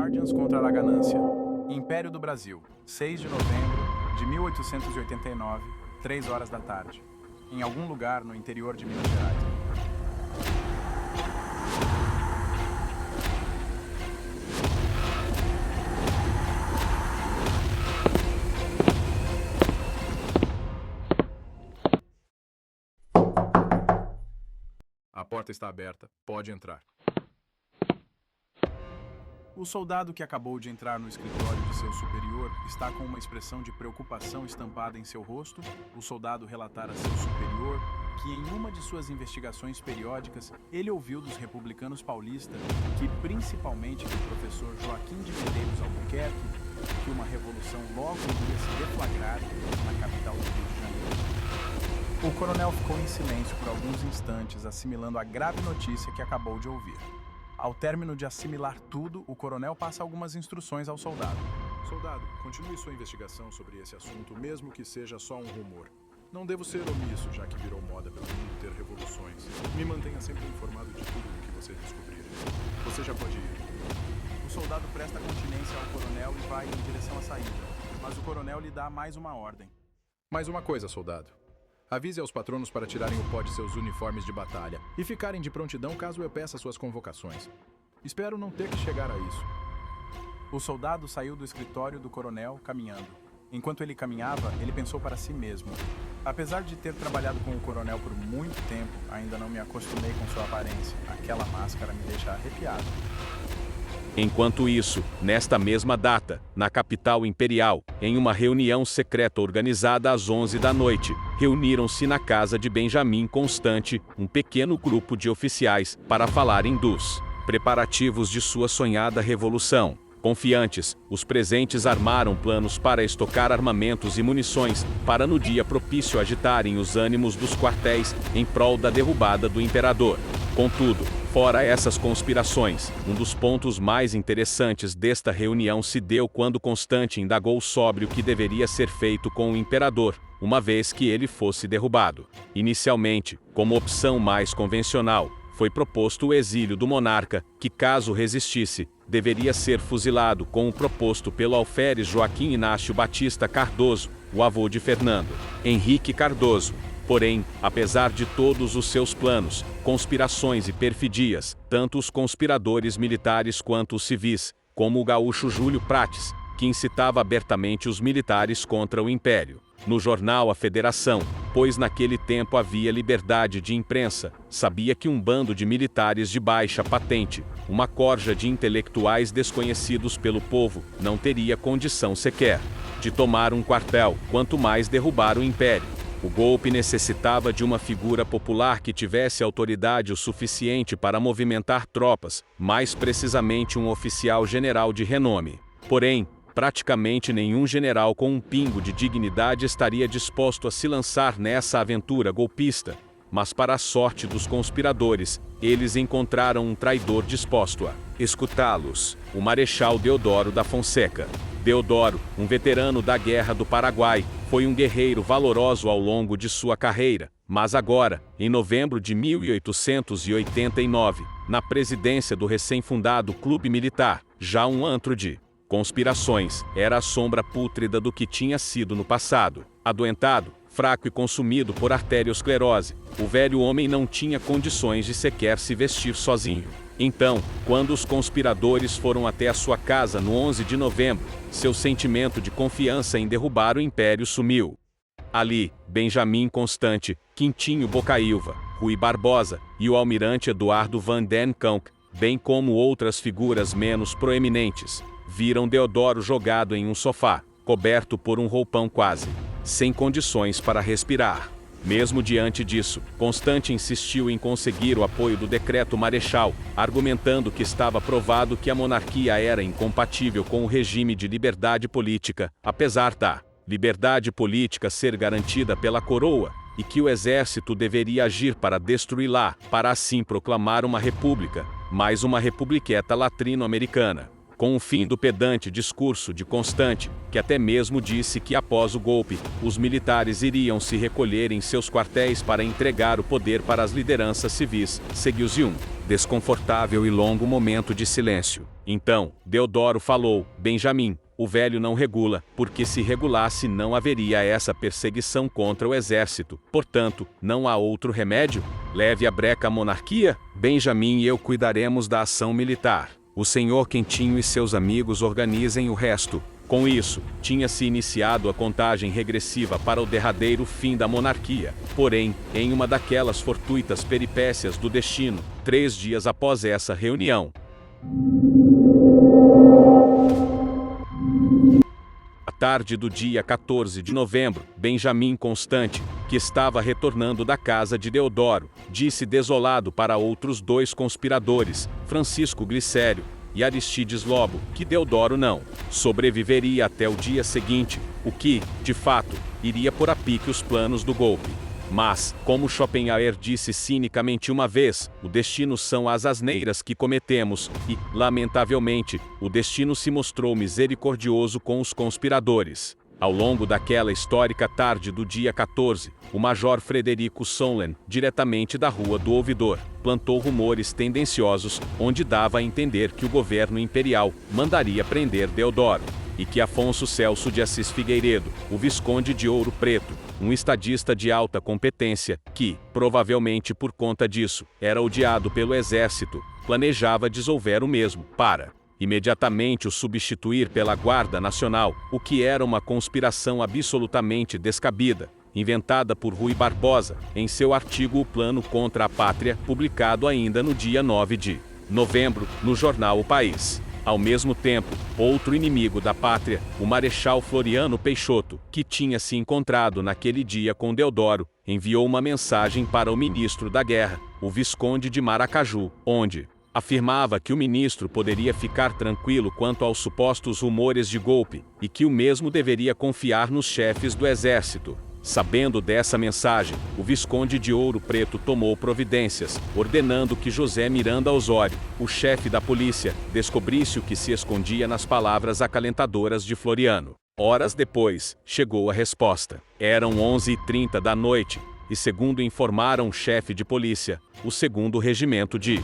Guardians contra a Ganância. Império do Brasil, 6 de novembro de 1889, 3 horas da tarde. Em algum lugar no interior de Minas Gerais. A porta está aberta. Pode entrar. O soldado que acabou de entrar no escritório de seu superior está com uma expressão de preocupação estampada em seu rosto. O soldado relatara a seu superior que em uma de suas investigações periódicas, ele ouviu dos republicanos paulistas que, principalmente do professor Joaquim de Medeiros Albuquerque, que uma revolução logo iria se deflagrar na capital do Rio de Janeiro. O coronel ficou em silêncio por alguns instantes, assimilando a grave notícia que acabou de ouvir. Ao término de assimilar tudo, o coronel passa algumas instruções ao soldado. Soldado, continue sua investigação sobre esse assunto, mesmo que seja só um rumor. Não devo ser omisso, já que virou moda pelo mundo ter revoluções. Me mantenha sempre informado de tudo o que você descobrir. Você já pode ir. O soldado presta continência ao coronel e vai em direção à saída, mas o coronel lhe dá mais uma ordem. Mais uma coisa, soldado. Avise aos patronos para tirarem o pó de seus uniformes de batalha e ficarem de prontidão caso eu peça suas convocações. Espero não ter que chegar a isso. O soldado saiu do escritório do coronel caminhando. Enquanto ele caminhava, ele pensou para si mesmo. Apesar de ter trabalhado com o coronel por muito tempo, ainda não me acostumei com sua aparência. Aquela máscara me deixa arrepiado. Enquanto isso, nesta mesma data, na capital imperial, em uma reunião secreta organizada às 11 da noite, reuniram-se na casa de Benjamin Constant um pequeno grupo de oficiais para falarem dos preparativos de sua sonhada revolução. Confiantes, os presentes armaram planos para estocar armamentos e munições, para no dia propício agitarem os ânimos dos quartéis em prol da derrubada do imperador. Contudo, fora essas conspirações, um dos pontos mais interessantes desta reunião se deu quando Constante indagou sobre o que deveria ser feito com o imperador, uma vez que ele fosse derrubado. Inicialmente, como opção mais convencional, foi proposto o exílio do monarca, que caso resistisse, deveria ser fuzilado, como proposto pelo alferes Joaquim Inácio Batista Cardoso, o avô de Fernando Henrique Cardoso. Porém, apesar de todos os seus planos, conspirações e perfidias, tanto os conspiradores militares quanto os civis, como o gaúcho Júlio Prates, que incitava abertamente os militares contra o Império, no jornal A Federação, pois naquele tempo havia liberdade de imprensa, sabia que um bando de militares de baixa patente, uma corja de intelectuais desconhecidos pelo povo, não teria condição sequer de tomar um quartel, quanto mais derrubar o Império. O golpe necessitava de uma figura popular que tivesse autoridade o suficiente para movimentar tropas, mais precisamente um oficial general de renome. Porém, praticamente nenhum general com um pingo de dignidade estaria disposto a se lançar nessa aventura golpista. Mas para a sorte dos conspiradores, eles encontraram um traidor disposto a escutá-los, o Marechal Deodoro da Fonseca. Deodoro, um veterano da Guerra do Paraguai, foi um guerreiro valoroso ao longo de sua carreira, mas agora, em novembro de 1889, na presidência do recém-fundado Clube Militar, já um antro de conspirações, era a sombra pútrida do que tinha sido no passado. Adoentado, fraco e consumido por arteriosclerose, o velho homem não tinha condições de sequer se vestir sozinho. Então, quando os conspiradores foram até a sua casa no 11 de novembro, seu sentimento de confiança em derrubar o Império sumiu. Ali, Benjamin Constant, Quintinho Bocaiúva, Rui Barbosa e o almirante Eduardo Van den Kamp, bem como outras figuras menos proeminentes, viram Deodoro jogado em um sofá, coberto por um roupão quase sem condições para respirar. Mesmo diante disso, Constant insistiu em conseguir o apoio do decreto marechal, argumentando que estava provado que a monarquia era incompatível com o regime de liberdade política, apesar da liberdade política ser garantida pela coroa, e que o exército deveria agir para destruí-la, para assim proclamar uma república, mais uma republiqueta latrino-americana. Com o fim do pedante discurso de Constante, que até mesmo disse que após o golpe, os militares iriam se recolher em seus quartéis para entregar o poder para as lideranças civis, seguiu-se um desconfortável e longo momento de silêncio. Então, Deodoro falou: Benjamim, o velho não regula, porque se regulasse não haveria essa perseguição contra o exército. Portanto, não há outro remédio? Leve a breca à monarquia? Benjamim e eu cuidaremos da ação militar. O senhor Quentinho e seus amigos organizem o resto. Com isso, tinha-se iniciado a contagem regressiva para o derradeiro fim da monarquia. Porém, em uma daquelas fortuitas peripécias do destino, 3 dias após essa reunião, à tarde do dia 14 de novembro, Benjamim Constante, que estava retornando da casa de Deodoro, disse desolado para outros 2 conspiradores, Francisco Glicério e Aristides Lobo, que Deodoro não sobreviveria até o dia seguinte, o que, de fato, iria pôr a pique os planos do golpe. Mas, como Schopenhauer disse cinicamente uma vez, o destino são as asneiras que cometemos e, lamentavelmente, o destino se mostrou misericordioso com os conspiradores. Ao longo daquela histórica tarde do dia 14, o major Frederico Sonlen, diretamente da Rua do Ouvidor, plantou rumores tendenciosos, onde dava a entender que o governo imperial mandaria prender Deodoro, e que Afonso Celso de Assis Figueiredo, o Visconde de Ouro Preto, um estadista de alta competência, que, provavelmente por conta disso, era odiado pelo exército, planejava dissolver o mesmo, para imediatamente o substituir pela Guarda Nacional, o que era uma conspiração absolutamente descabida, inventada por Rui Barbosa, em seu artigo O Plano contra a Pátria, publicado ainda no dia 9 de novembro, no jornal O País. Ao mesmo tempo, outro inimigo da pátria, o Marechal Floriano Peixoto, que tinha se encontrado naquele dia com Deodoro, enviou uma mensagem para o ministro da Guerra, o Visconde de Maracaju, onde afirmava que o ministro poderia ficar tranquilo quanto aos supostos rumores de golpe, e que o mesmo deveria confiar nos chefes do exército. Sabendo dessa mensagem, o Visconde de Ouro Preto tomou providências, ordenando que José Miranda Osório, o chefe da polícia, descobrisse o que se escondia nas palavras acalentadoras de Floriano. Horas depois, chegou a resposta. Eram 11h30 da noite, e segundo informaram o chefe de polícia, o 2º Regimento de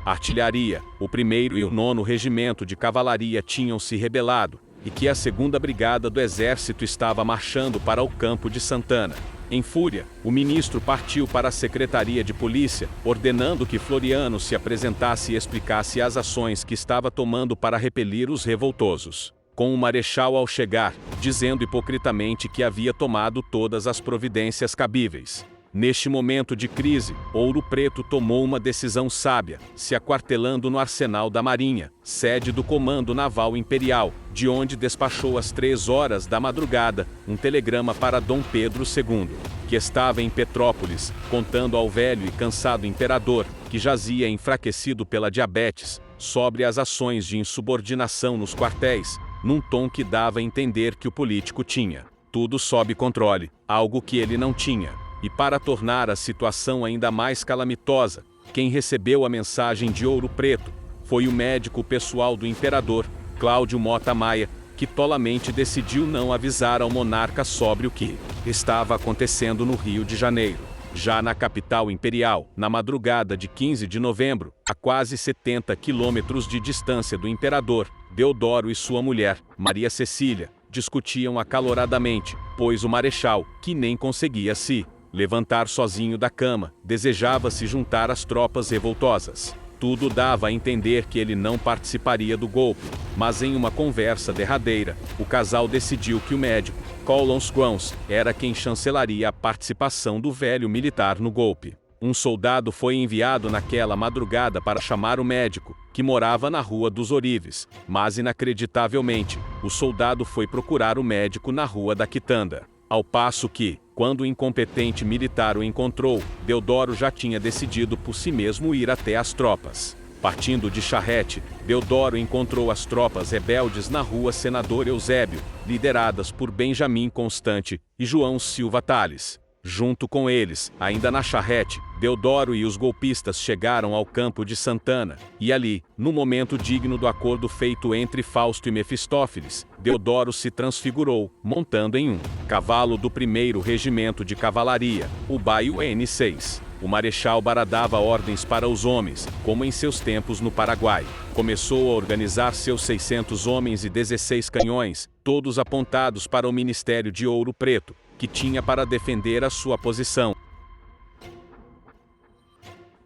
Artilharia, o 1º e o 9º Regimento de Cavalaria tinham se rebelado, e que a 2ª Brigada do Exército estava marchando para o campo de Santana. Em fúria, o ministro partiu para a Secretaria de Polícia, ordenando que Floriano se apresentasse e explicasse as ações que estava tomando para repelir os revoltosos. Com o Marechal ao chegar, dizendo hipocritamente que havia tomado todas as providências cabíveis. Neste momento de crise, Ouro Preto tomou uma decisão sábia, se aquartelando no Arsenal da Marinha, sede do Comando Naval Imperial, de onde despachou às 3 horas da madrugada um telegrama para Dom Pedro II, que estava em Petrópolis, contando ao velho e cansado imperador, que jazia enfraquecido pela diabetes, sobre as ações de insubordinação nos quartéis, num tom que dava a entender que o político tinha tudo sob controle, algo que ele não tinha. E para tornar a situação ainda mais calamitosa, quem recebeu a mensagem de Ouro Preto foi o médico pessoal do imperador, Cláudio Mota Maia, que tolamente decidiu não avisar ao monarca sobre o que estava acontecendo no Rio de Janeiro. Já na capital imperial, na madrugada de 15 de novembro, a quase 70 quilômetros de distância do imperador, Deodoro e sua mulher, Maria Cecília, discutiam acaloradamente, pois o marechal, que nem conseguia se levantar sozinho da cama, desejava se juntar às tropas revoltosas. Tudo dava a entender que ele não participaria do golpe, mas em uma conversa derradeira, o casal decidiu que o médico, Colons Grons, era quem chancelaria a participação do velho militar no golpe. Um soldado foi enviado naquela madrugada para chamar o médico, que morava na Rua dos Orives, mas inacreditavelmente, o soldado foi procurar o médico na Rua da Quitanda. Ao passo que, quando o incompetente militar o encontrou, Deodoro já tinha decidido por si mesmo ir até as tropas. Partindo de charrete, Deodoro encontrou as tropas rebeldes na Rua Senador Eusébio, lideradas por Benjamim Constante e João Silva Tales. Junto com eles, ainda na charrete, Deodoro e os golpistas chegaram ao campo de Santana, e ali, no momento digno do acordo feito entre Fausto e Mefistófeles, Deodoro se transfigurou, montando em um cavalo do 1º Regimento de Cavalaria, o Baio N6. O Marechal bradava ordens para os homens, como em seus tempos no Paraguai. Começou a organizar seus 600 homens e 16 canhões, todos apontados para o Ministério de Ouro Preto, que tinha para defender a sua posição.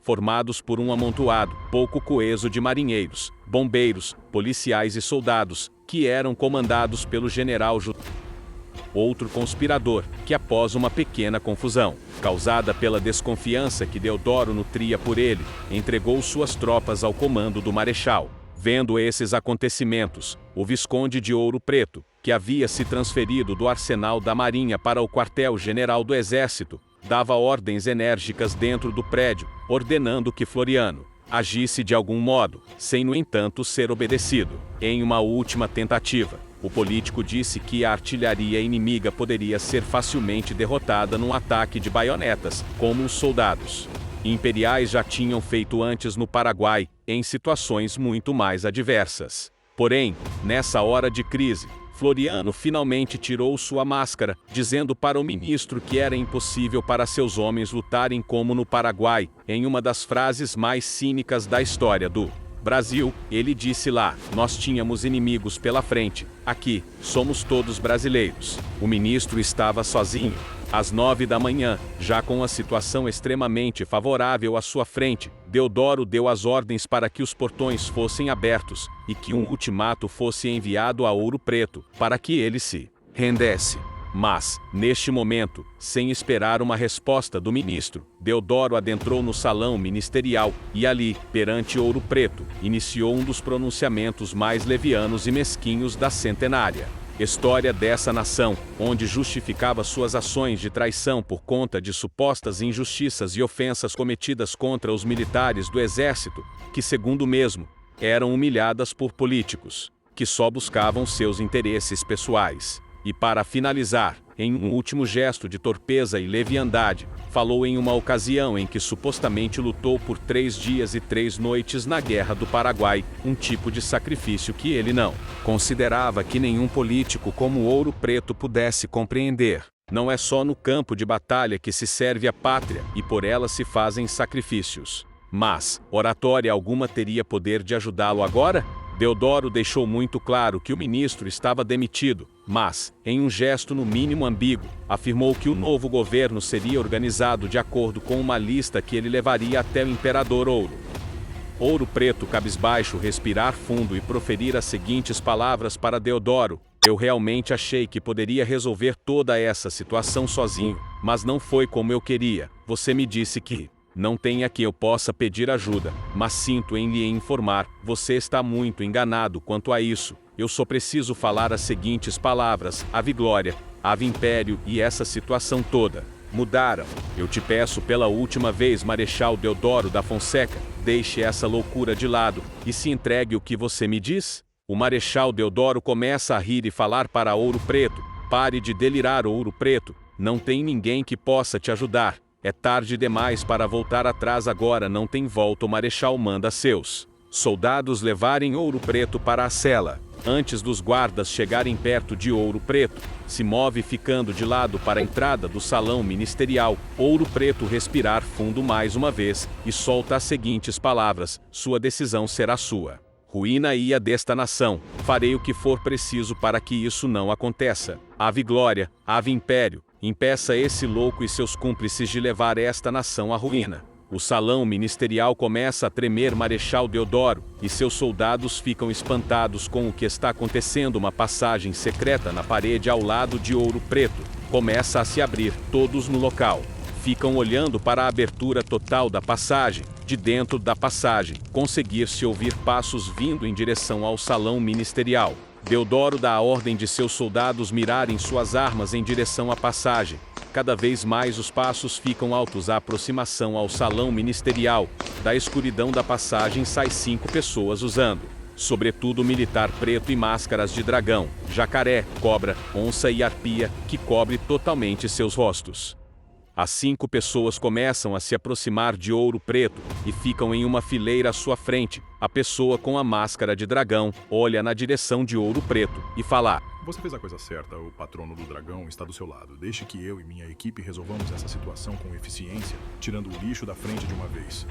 Formados por um amontoado pouco coeso de marinheiros, bombeiros, policiais e soldados, que eram comandados pelo general outro conspirador, que após uma pequena confusão, causada pela desconfiança que Deodoro nutria por ele, entregou suas tropas ao comando do Marechal. Vendo esses acontecimentos, o Visconde de Ouro Preto, que havia se transferido do arsenal da Marinha para o quartel-general do Exército, dava ordens enérgicas dentro do prédio, ordenando que Floriano agisse de algum modo, sem no entanto ser obedecido. Em uma última tentativa, o político disse que a artilharia inimiga poderia ser facilmente derrotada num ataque de baionetas, como os soldados imperiais já tinham feito antes no Paraguai, em situações muito mais adversas. Porém, nessa hora de crise, Floriano finalmente tirou sua máscara, dizendo para o ministro que era impossível para seus homens lutarem como no Paraguai, em uma das frases mais cínicas da história do Brasil. Ele disse lá: nós tínhamos inimigos pela frente, aqui, somos todos brasileiros. O ministro estava sozinho. Às 9 da manhã, já com a situação extremamente favorável à sua frente, Deodoro deu as ordens para que os portões fossem abertos, e que um ultimato fosse enviado a Ouro Preto, para que ele se rendesse. Mas, neste momento, sem esperar uma resposta do ministro, Deodoro adentrou no salão ministerial, e ali, perante Ouro Preto, iniciou um dos pronunciamentos mais levianos e mesquinhos da centenária história dessa nação, onde justificava suas ações de traição por conta de supostas injustiças e ofensas cometidas contra os militares do exército, que, segundo o mesmo, eram humilhadas por políticos, que só buscavam seus interesses pessoais. E para finalizar, em um último gesto de torpeza e leviandade, falou em uma ocasião em que supostamente lutou por 3 dias e 3 noites na Guerra do Paraguai, um tipo de sacrifício que ele não considerava que nenhum político como Ouro Preto pudesse compreender. Não é só no campo de batalha que se serve a pátria e por ela se fazem sacrifícios. Mas, oratória alguma teria poder de ajudá-lo agora? Deodoro deixou muito claro que o ministro estava demitido, mas, em um gesto no mínimo ambíguo, afirmou que o novo governo seria organizado de acordo com uma lista que ele levaria até o imperador Ouro Preto, cabisbaixo, respirar fundo e proferir as seguintes palavras para Deodoro: eu realmente achei que poderia resolver toda essa situação sozinho, mas não foi como eu queria. Você me disse que não tem a quem eu possa pedir ajuda, mas sinto em lhe informar, você está muito enganado quanto a isso. Eu só preciso falar as seguintes palavras: Ave Glória, Ave Império, e essa situação toda mudaram. Eu te peço pela última vez, Marechal Deodoro da Fonseca, deixe essa loucura de lado, e se entregue o que você me diz. O Marechal Deodoro começa a rir e falar para Ouro Preto: pare de delirar, Ouro Preto, não tem ninguém que possa te ajudar. É tarde demais para voltar atrás agora, não tem volta. O Marechal manda seus soldados levarem Ouro Preto para a cela. Antes dos guardas chegarem perto de Ouro Preto, se move ficando de lado para a entrada do salão ministerial. Ouro Preto respirar fundo mais uma vez e solta as seguintes palavras: sua decisão será sua. Ruína e a desta nação, farei o que for preciso para que isso não aconteça. Ave Glória, Ave Império, impeça esse louco e seus cúmplices de levar esta nação à ruína. O salão ministerial começa a tremer. Marechal Deodoro e seus soldados ficam espantados com o que está acontecendo. Uma passagem secreta na parede ao lado de Ouro Preto começa a se abrir. Todos no local ficam olhando para a abertura total da passagem. De dentro da passagem, conseguir-se ouvir passos vindo em direção ao salão ministerial. Deodoro dá a ordem de seus soldados mirarem suas armas em direção à passagem. Cada vez mais os passos ficam altos. A aproximação ao salão ministerial. Da escuridão da passagem sai 5 pessoas usando sobretudo militar preto e máscaras de dragão, jacaré, cobra, onça e arpia, que cobre totalmente seus rostos. As 5 pessoas começam a se aproximar de Ouro Preto e ficam em uma fileira à sua frente. A pessoa com a máscara de dragão olha na direção de Ouro Preto e fala: Você fez a coisa certa, o patrono do dragão está do seu lado. Deixe que eu e minha equipe resolvamos essa situação com eficiência, tirando o lixo da frente de uma vez.